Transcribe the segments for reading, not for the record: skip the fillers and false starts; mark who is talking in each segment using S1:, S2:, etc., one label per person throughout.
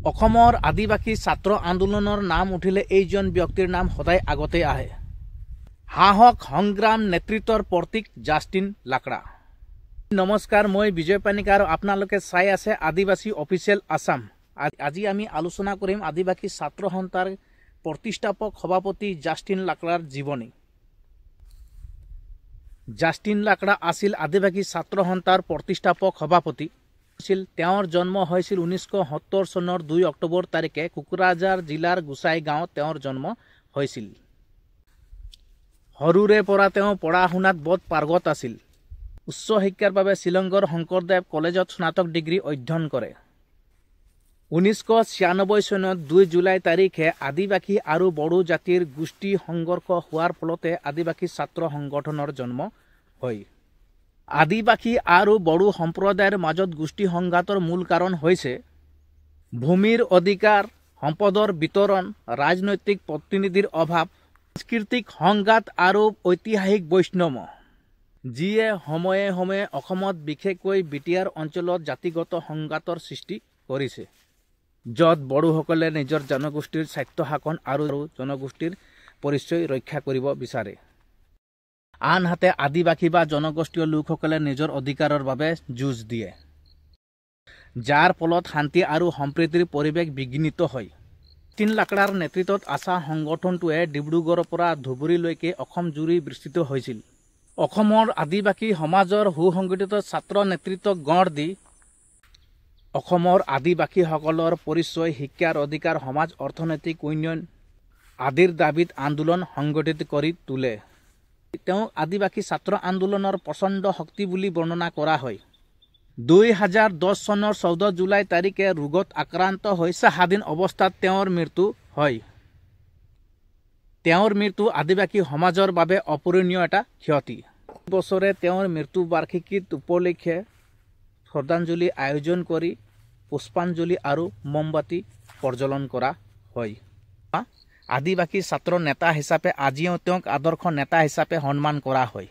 S1: অসমৰ আদিবাসী ছাত্ৰ আন্দোলনৰ নাম উঠিলে এইজন ব্যক্তিৰ নাম সদায় আগতে আহে। সাহস সংগ্ৰাম নেতৃত্বৰ প্ৰতীক জাষ্টিন লাকৰা। নমস্কাৰ, মই বিজয় পানিকা আৰু আপোনালোকে চাই আছে আদিবাসী অফিচিয়েল আসাম। আজি আমি আলোচনা কৰিম আদিবাসী ছাত্ৰ সন্থাৰ প্ৰতিষ্ঠাপক সভাপতি জাষ্টিন লাকৰাৰ জীৱনী। জাষ্টিন লাকৰা আছিল আদিবাসী ছাত্ৰ সন্থাৰ প্ৰতিষ্ঠাপক সভাপতি। তেওঁৰ জন্ম হৈছিল 1970 চনৰ 2 অক্টোবৰ তাৰিখে কোকৰাঝাৰ জিলাৰ গোসাই গাঁৱত তেওঁৰ জন্ম হৈছিল। সৰুৰে পৰা তেওঁ পঢ়া শুনাত বৰ পাৰ্গত আছিল। উচ্চ শিক্ষাৰ বাবে শ্বিলঙৰ শংকৰদেৱ কলেজত স্নাতক ডিগ্ৰী অধ্যয়ন কৰে। 1996 চনত 2 জুলাই তাৰিখে আদিবাসী আৰু বড়ো জাতিৰ গোষ্ঠী সংঘৰ্ষ হোৱাৰ ফলতে আদিবাসী ছাত্ৰ সংগঠনৰ জন্ম হয়। আদিবাসী আৰু বড়ো সম্প্ৰদায়ৰ মাজত গোষ্ঠী সংঘাতৰ মূল কাৰণ হৈছে ভূমিৰ অধিকাৰ, সম্পদৰ বিতৰণ, ৰাজনৈতিক প্ৰতিনিধিৰ অভাৱ, সাংস্কৃতিক সংঘাত আৰু ঐতিহাসিক বৈষম্য, যিয়ে সময়ে সময়ে অসমত বিশেষকৈ বিটিয়াৰ অঞ্চলত জাতিগত সংঘাতৰ সৃষ্টি কৰিছে, য'ত বড়োসকলে নিজৰ জনগোষ্ঠীৰ স্বাৰ্থ শাসন আৰু জনগোষ্ঠীৰ পৰিচয় ৰক্ষা কৰিব বিচাৰে। আনহাতে আদিবাসী বা জনগোষ্ঠীয় লোকসকলে নিজৰ অধিকাৰৰ বাবে যুঁজ দিয়ে, যাৰ ফলত শান্তি আৰু সম্প্ৰীতিৰ পৰিৱেশ বিঘ্নিত হয়। জাষ্টিন লাকৰাৰ নেতৃত্বত আছা সংগঠনটোৱে ডিব্ৰুগড়ৰ পৰা ধুবুৰীলৈকে অসম জুৰি বিস্তৃত হৈছিল। অসমৰ আদিবাসী সমাজৰ সুসংগঠিত ছাত্ৰ নেতৃত্বক গঢ় দি অসমৰ আদিবাসীসকলৰ পৰিচয়, শিক্ষাৰ অধিকাৰ, সমাজ অৰ্থনৈতিক উন্নয়ন আদিৰ দাবীত আন্দোলন সংগঠিত কৰি তোলে। তেওঁ আদিবাসী ছাত্ৰ আন্দোলনৰ প্ৰচণ্ড শক্তি বুলি বৰ্ণনা কৰা হয়। 2010 চনৰ 14 জুলাই তাৰিখে ৰোগত আক্ৰান্ত হৈ স্বাধীন অৱস্থাত তেওঁৰ মৃত্যু হয়। তেওঁৰ মৃত্যু আদিবাসী সমাজৰ বাবে অপূৰণীয় এটা ক্ষতি। বছৰে তেওঁৰ মৃত্যু বাৰ্ষিকীত উপলক্ষে শ্ৰদ্ধাঞ্জলি আয়োজন কৰি পুষ্পাঞ্জলি আৰু মমবাতি প্ৰজ্বলন কৰা হয়। আদিবাসী ছাত্ৰ নেতা হিচাপে আজিও তেওঁক আদৰ্শ নেতা হিচাপে সন্মান কৰা হয়।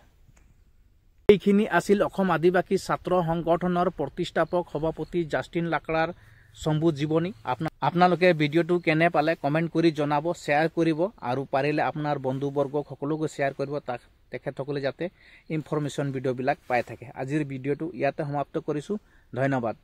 S1: এইখিনি আছিল অসম আদিবাসী ছাত্ৰ সংগঠনৰ প্ৰতিষ্ঠাপক সভাপতি জাষ্টিন লাকৰাৰ চমু জীৱনী। আপোনালোকে ভিডিঅ'টো কেনে পালে কমেণ্ট কৰি জনাব, শ্বেয়াৰ কৰিব আৰু পাৰিলে আপোনাৰ বন্ধুবৰ্গক সকলোকে শ্বেয়াৰ কৰিব, তেখেতসকলে যাতে ইনফৰমেশ্যন ভিডিঅ'বিলাক পাই থাকে। আজিৰ ভিডিঅ'টো ইয়াতে সমাপ্ত কৰিছোঁ। ধন্যবাদ।